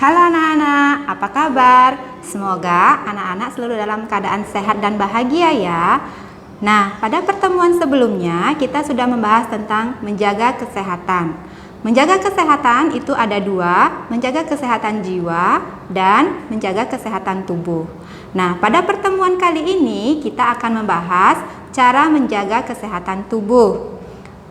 Halo anak-anak, apa kabar? Semoga anak-anak selalu dalam keadaan sehat dan bahagia ya. Nah, pada pertemuan sebelumnya kita sudah membahas tentang menjaga kesehatan. Menjaga kesehatan itu ada dua, menjaga kesehatan jiwa dan menjaga kesehatan tubuh. Nah, pada pertemuan kali ini kita akan membahas cara menjaga kesehatan tubuh.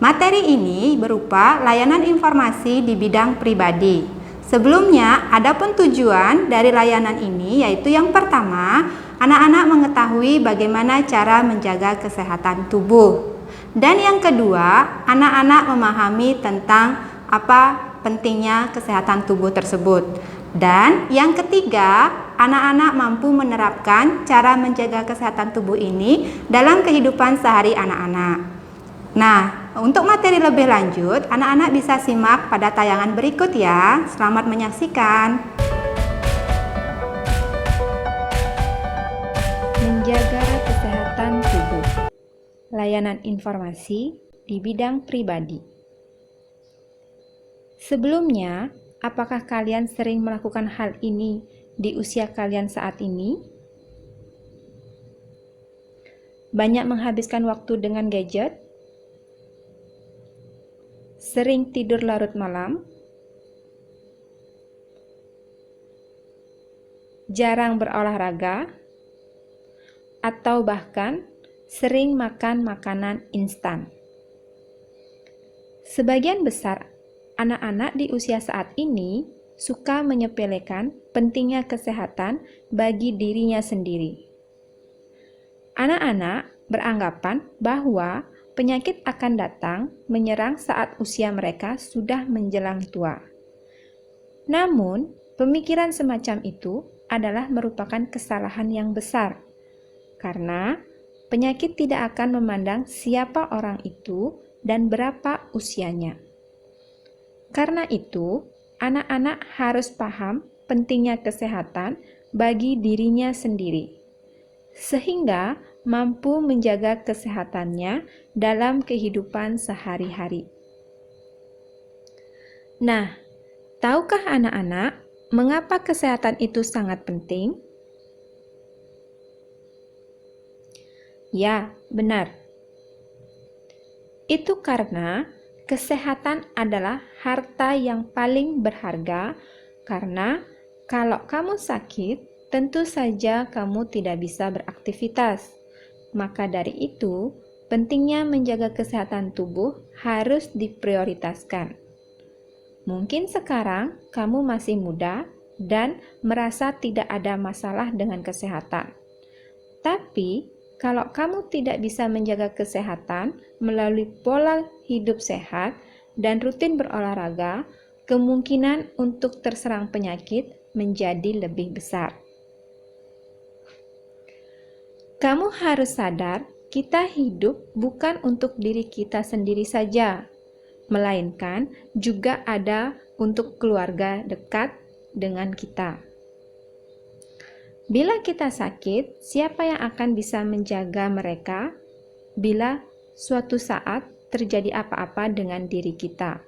Materi ini berupa layanan informasi di bidang pribadi. Sebelumnya, adapun tujuan dari layanan ini yaitu yang pertama, anak-anak mengetahui bagaimana cara menjaga kesehatan tubuh. Dan yang kedua, anak-anak memahami tentang apa pentingnya kesehatan tubuh tersebut. Dan yang ketiga, anak-anak mampu menerapkan cara menjaga kesehatan tubuh ini dalam kehidupan sehari anak-anak. Nah, untuk materi lebih lanjut, anak-anak bisa simak pada tayangan berikut ya. Selamat menyaksikan. Menjaga kesehatan tubuh. Layanan informasi di bidang pribadi. Sebelumnya, apakah kalian sering melakukan hal ini di usia kalian saat ini? Banyak menghabiskan waktu dengan gadget? Sering tidur larut malam, jarang berolahraga, atau bahkan sering makan makanan instan. Sebagian besar anak-anak di usia saat ini suka menyepelekan pentingnya kesehatan bagi dirinya sendiri. Anak-anak beranggapan bahwa penyakit akan datang menyerang saat usia mereka sudah menjelang tua. Namun, pemikiran semacam itu adalah merupakan kesalahan yang besar, karena penyakit tidak akan memandang siapa orang itu dan berapa usianya. Karena itu, anak-anak harus paham pentingnya kesehatan bagi dirinya sendiri, sehingga mampu menjaga kesehatannya dalam kehidupan sehari-hari. Nah, tahukah anak-anak mengapa kesehatan itu sangat penting? Ya, benar. Itu karena kesehatan adalah harta yang paling berharga, karena kalau kamu sakit, tentu saja kamu tidak bisa beraktivitas. Maka dari itu, pentingnya menjaga kesehatan tubuh harus diprioritaskan. Mungkin sekarang kamu masih muda dan merasa tidak ada masalah dengan kesehatan. Tapi, kalau kamu tidak bisa menjaga kesehatan melalui pola hidup sehat dan rutin berolahraga, kemungkinan untuk terserang penyakit menjadi lebih besar. Kamu harus sadar, kita hidup bukan untuk diri kita sendiri saja, melainkan juga ada untuk keluarga dekat dengan kita. Bila kita sakit, siapa yang akan bisa menjaga mereka bila suatu saat terjadi apa-apa dengan diri kita?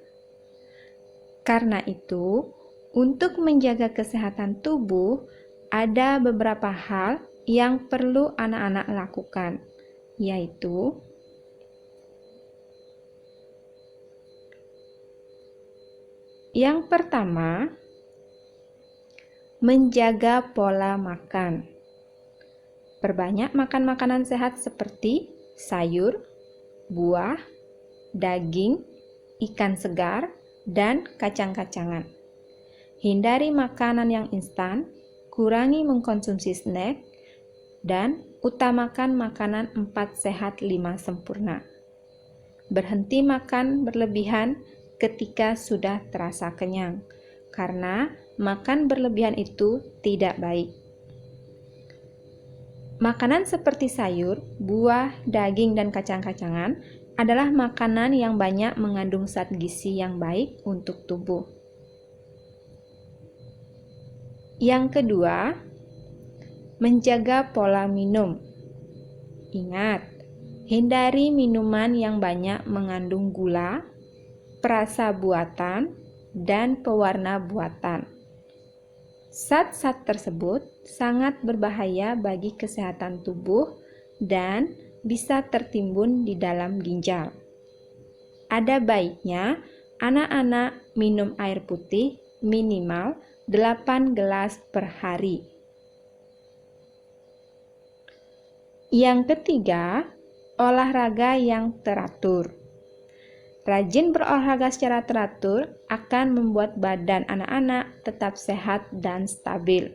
Karena itu, untuk menjaga kesehatan tubuh, ada beberapa hal yang perlu anak-anak lakukan, yaitu yang pertama, menjaga pola makan. Perbanyak makan makanan sehat seperti sayur, buah, daging, ikan segar, dan kacang-kacangan. Hindari makanan yang instan, kurangi mengkonsumsi snack, dan utamakan makanan 4 sehat 5 sempurna. Berhenti makan berlebihan ketika sudah terasa kenyang, karena makan berlebihan itu tidak baik. Makanan seperti sayur, buah, daging, dan kacang-kacangan adalah makanan yang banyak mengandung zat gizi yang baik untuk tubuh. Yang kedua, menjaga pola minum. Ingat, hindari minuman yang banyak mengandung gula, perasa buatan, dan pewarna buatan. Zat-zat tersebut sangat berbahaya bagi kesehatan tubuh dan bisa tertimbun di dalam ginjal. Ada baiknya anak-anak minum air putih minimal 8 gelas per hari. Yang ketiga, olahraga yang teratur. Rajin berolahraga secara teratur akan membuat badan anak-anak tetap sehat dan stabil.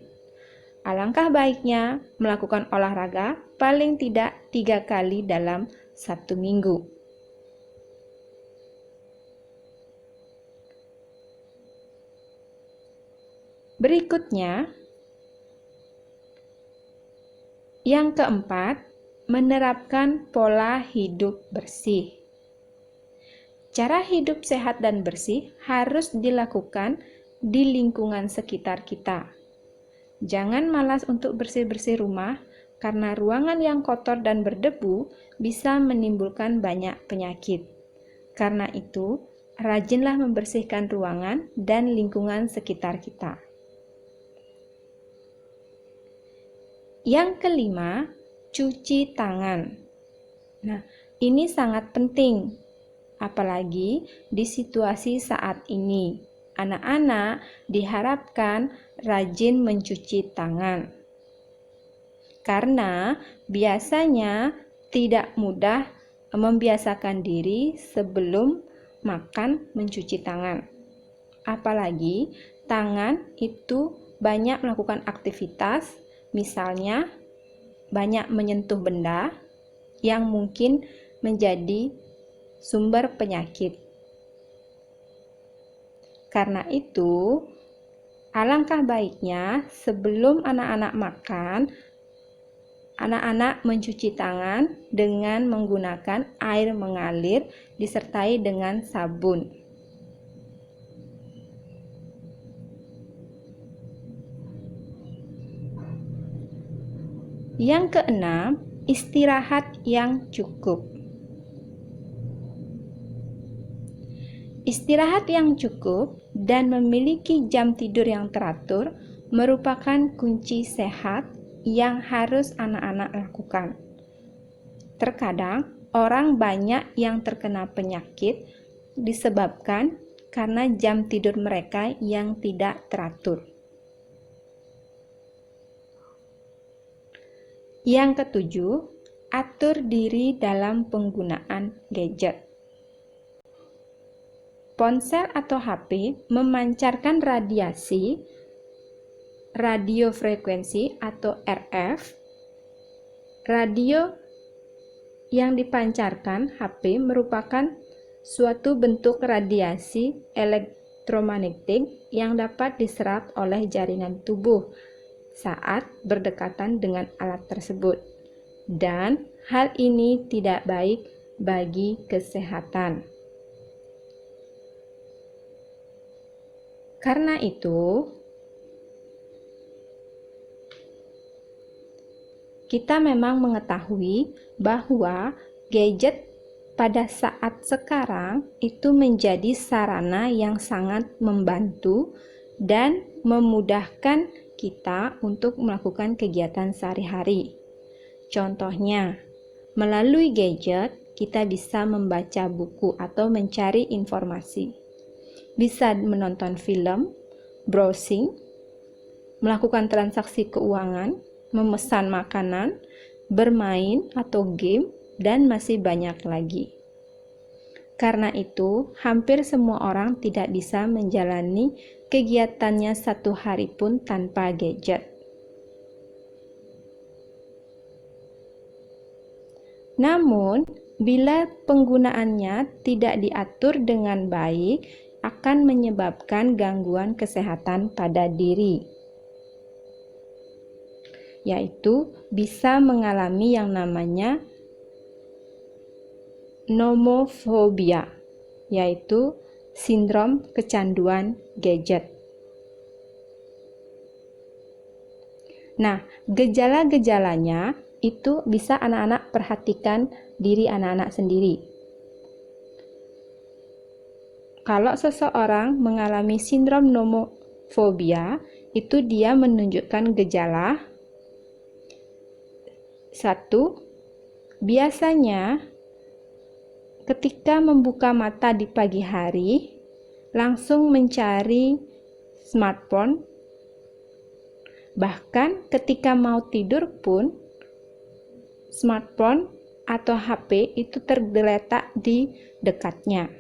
Alangkah baiknya melakukan olahraga paling tidak 3 kali dalam 1 minggu. Berikutnya, yang keempat, menerapkan pola hidup bersih. Cara hidup sehat dan bersih harus dilakukan di lingkungan sekitar kita. Jangan malas untuk bersih-bersih rumah, karena ruangan yang kotor dan berdebu bisa menimbulkan banyak penyakit. Karena itu, rajinlah membersihkan ruangan dan lingkungan sekitar kita. Yang kelima, cuci tangan. Nah, ini sangat penting. Apalagi di situasi saat ini, anak-anak diharapkan rajin mencuci tangan. Karena biasanya tidak mudah membiasakan diri sebelum makan mencuci tangan. Apalagi tangan itu banyak melakukan aktivitas, misalnya banyak menyentuh benda yang mungkin menjadi sumber penyakit. Karena itu, alangkah baiknya sebelum anak-anak makan, anak-anak mencuci tangan dengan menggunakan air mengalir disertai dengan sabun. Yang keenam, istirahat yang cukup. Istirahat yang cukup dan memiliki jam tidur yang teratur merupakan kunci sehat yang harus anak-anak lakukan. Terkadang, orang banyak yang terkena penyakit disebabkan karena jam tidur mereka yang tidak teratur. Yang ketujuh, atur diri dalam penggunaan gadget. Ponsel atau HP memancarkan radiasi radiofrekuensi atau RF. Radio yang dipancarkan HP merupakan suatu bentuk radiasi elektromagnetik yang dapat diserap oleh jaringan tubuh saat berdekatan dengan alat tersebut. Dan hal ini tidak baik bagi kesehatan. Karena itu, kita memang mengetahui bahwa gadget pada saat sekarang itu menjadi sarana yang sangat membantu dan memudahkan kita untuk melakukan kegiatan sehari-hari. Contohnya, melalui gadget kita bisa membaca buku atau mencari informasi. Bisa menonton film, browsing, melakukan transaksi keuangan, memesan makanan, bermain atau game, dan masih banyak lagi. Karena itu, hampir semua orang tidak bisa menjalani kegiatannya satu hari pun tanpa gadget. Namun, bila penggunaannya tidak diatur dengan baik, akan menyebabkan gangguan kesehatan pada diri, yaitu bisa mengalami yang namanya nomofobia, yaitu sindrom kecanduan gadget. Nah, gejala-gejalanya itu bisa anak-anak perhatikan diri anak-anak sendiri. Kalau seseorang mengalami sindrom nomofobia itu dia menunjukkan gejala. 1. Biasanya ketika membuka mata di pagi hari, langsung mencari smartphone. Bahkan ketika mau tidur pun, smartphone atau HP itu tergeletak di dekatnya.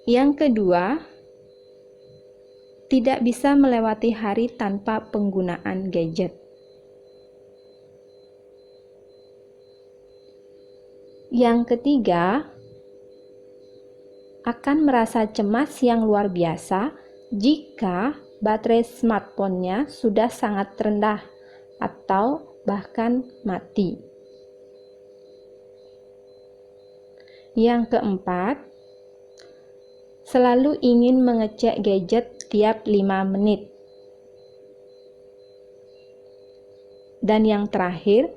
Yang kedua, tidak bisa melewati hari tanpa penggunaan gadget. Yang ketiga, akan merasa cemas yang luar biasa jika baterai smartphone-nya sudah sangat rendah atau bahkan mati. Yang keempat, selalu ingin mengecek gadget tiap 5 menit. Dan yang terakhir,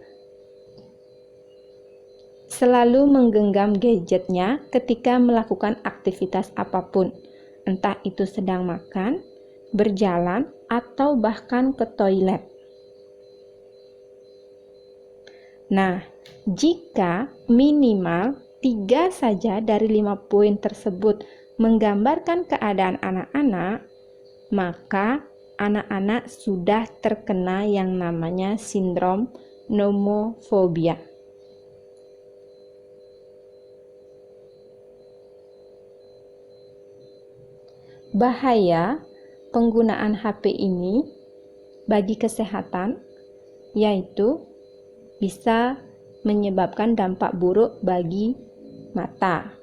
selalu menggenggam gadgetnya ketika melakukan aktivitas apapun, entah itu sedang makan, berjalan, atau bahkan ke toilet. Nah, jika minimal 3 saja dari 5 poin tersebut menggambarkan keadaan anak-anak, maka anak-anak sudah terkena yang namanya sindrom nomofobia. Bahaya penggunaan HP ini bagi kesehatan yaitu bisa menyebabkan dampak buruk bagi mata.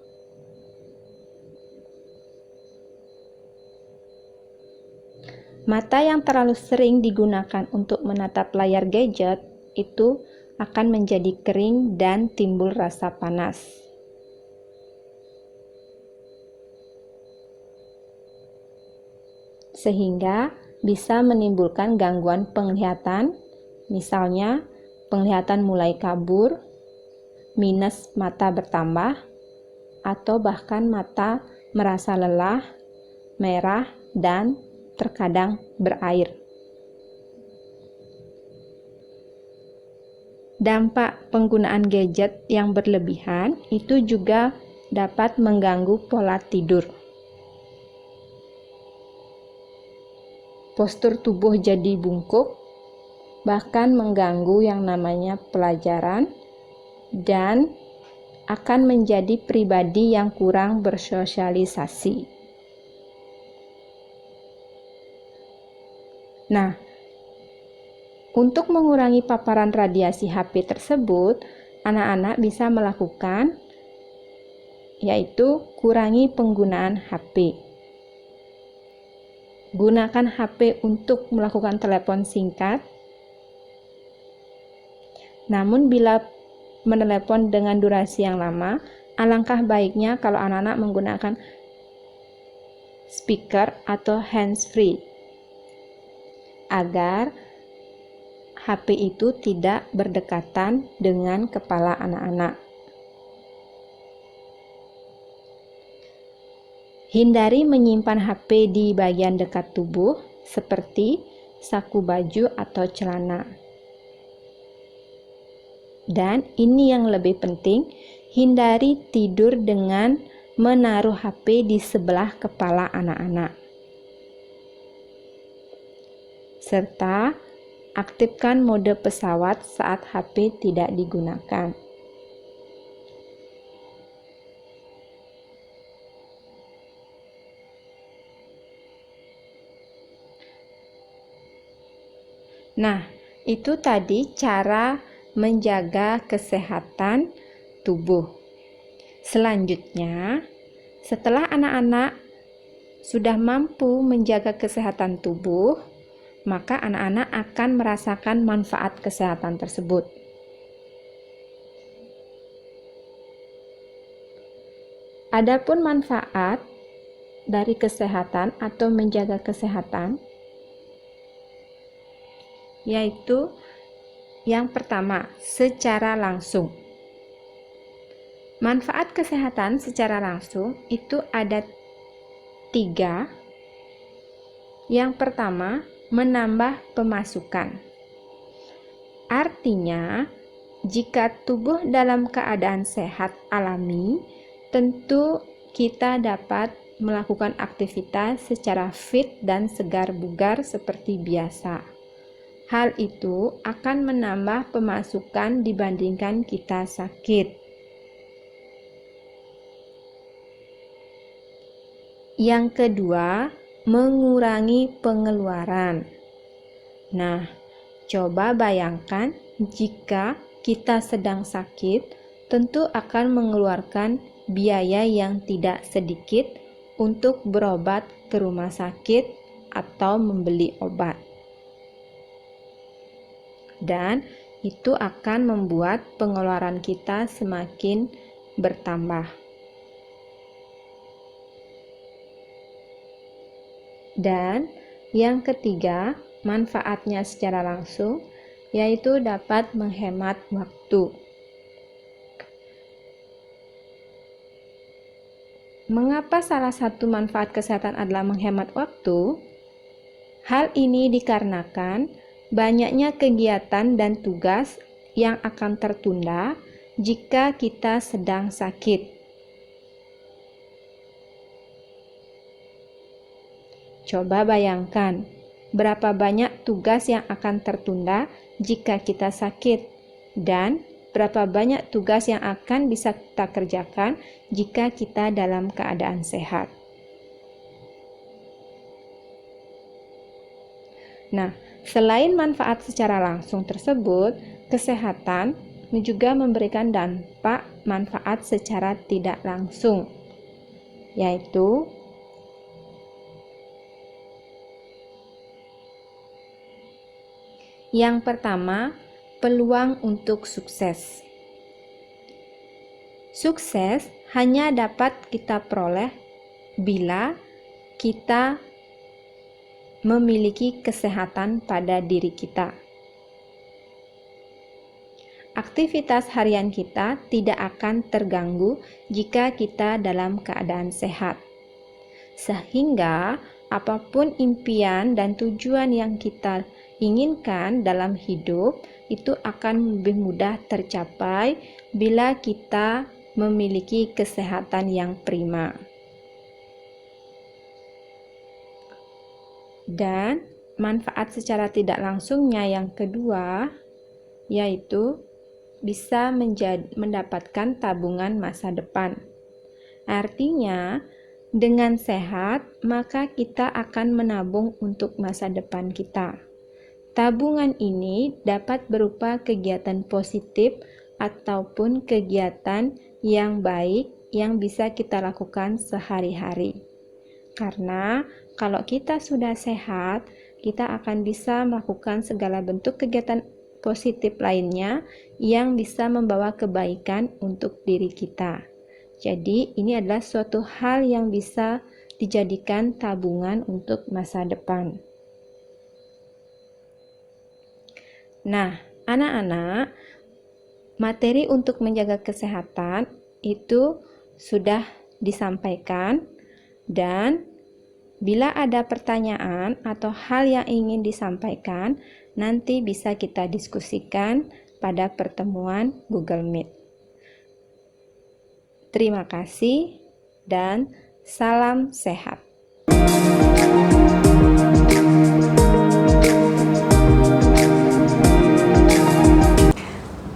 Mata yang terlalu sering digunakan untuk menatap layar gadget itu akan menjadi kering dan timbul rasa panas. Sehingga bisa menimbulkan gangguan penglihatan, misalnya penglihatan mulai kabur, minus mata bertambah, atau bahkan mata merasa lelah, merah, dan terkadang berair. Dampak penggunaan gadget yang berlebihan itu juga dapat mengganggu pola tidur. Postur tubuh jadi bungkuk, bahkan mengganggu yang namanya pelajaran, dan akan menjadi pribadi yang kurang bersosialisasi. Nah, untuk mengurangi paparan radiasi HP tersebut, anak-anak bisa melakukan yaitu kurangi penggunaan HP. Gunakan HP untuk melakukan telepon singkat. Namun bila menelepon dengan durasi yang lama, alangkah baiknya kalau anak-anak menggunakan speaker atau hands-free agar HP itu tidak berdekatan dengan kepala anak-anak. Hindari menyimpan HP di bagian dekat tubuh seperti saku baju atau celana. Dan ini yang lebih penting, hindari tidur dengan menaruh HP di sebelah kepala anak-anak. Serta aktifkan mode pesawat saat HP tidak digunakan. Nah, itu tadi cara menjaga kesehatan tubuh. Selanjutnya, setelah anak-anak sudah mampu menjaga kesehatan tubuh, maka anak-anak akan merasakan manfaat kesehatan tersebut. Adapun manfaat dari kesehatan atau menjaga kesehatan, yaitu yang pertama, secara langsung. Manfaat kesehatan secara langsung itu ada 3, Yang pertama, menambah pemasukan. Artinya, jika tubuh dalam keadaan sehat alami, tentu kita dapat melakukan aktivitas secara fit dan segar bugar seperti biasa. Hal itu akan menambah pemasukan dibandingkan kita sakit. Yang kedua, mengurangi pengeluaran. Nah, coba bayangkan jika kita sedang sakit, tentu akan mengeluarkan biaya yang tidak sedikit untuk berobat ke rumah sakit atau membeli obat. Dan itu akan membuat pengeluaran kita semakin bertambah. Dan yang ketiga, manfaatnya secara langsung, yaitu dapat menghemat waktu. Mengapa salah satu manfaat kesehatan adalah menghemat waktu? Hal ini dikarenakan banyaknya kegiatan dan tugas yang akan tertunda jika kita sedang sakit. Coba bayangkan, berapa banyak tugas yang akan tertunda jika kita sakit, dan berapa banyak tugas yang akan bisa kita kerjakan jika kita dalam keadaan sehat. Nah, selain manfaat secara langsung tersebut, kesehatan juga memberikan dampak manfaat secara tidak langsung, yaitu yang pertama, peluang untuk sukses. Sukses hanya dapat kita peroleh bila kita memiliki kesehatan pada diri kita. Aktivitas harian kita tidak akan terganggu jika kita dalam keadaan sehat. Sehingga apapun impian dan tujuan yang kita inginkan dalam hidup itu akan lebih mudah tercapai bila kita memiliki kesehatan yang prima. Dan manfaat secara tidak langsungnya yang kedua, yaitu bisa mendapatkan tabungan masa depan. Artinya, dengan sehat, maka kita akan menabung untuk masa depan kita. Tabungan ini dapat berupa kegiatan positif ataupun kegiatan yang baik yang bisa kita lakukan sehari-hari. Karena kalau kita sudah sehat, kita akan bisa melakukan segala bentuk kegiatan positif lainnya yang bisa membawa kebaikan untuk diri kita. Jadi, ini adalah suatu hal yang bisa dijadikan tabungan untuk masa depan. Nah, anak-anak, materi untuk menjaga kesehatan itu sudah disampaikan, dan bila ada pertanyaan atau hal yang ingin disampaikan, nanti bisa kita diskusikan pada pertemuan Google Meet. Terima kasih dan salam sehat.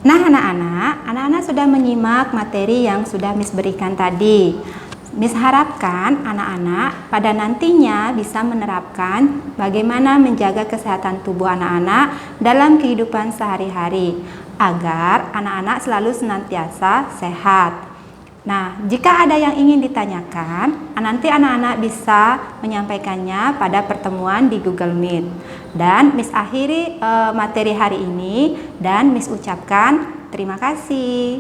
Nah, anak-anak sudah menyimak materi yang sudah Miss berikan tadi. Miss harapkan anak-anak pada nantinya bisa menerapkan bagaimana menjaga kesehatan tubuh anak-anak dalam kehidupan sehari-hari agar anak-anak selalu senantiasa sehat. Nah, jika ada yang ingin ditanyakan, nanti anak-anak bisa menyampaikannya pada pertemuan di Google Meet. Dan Miss akhiri materi hari ini dan Miss ucapkan terima kasih.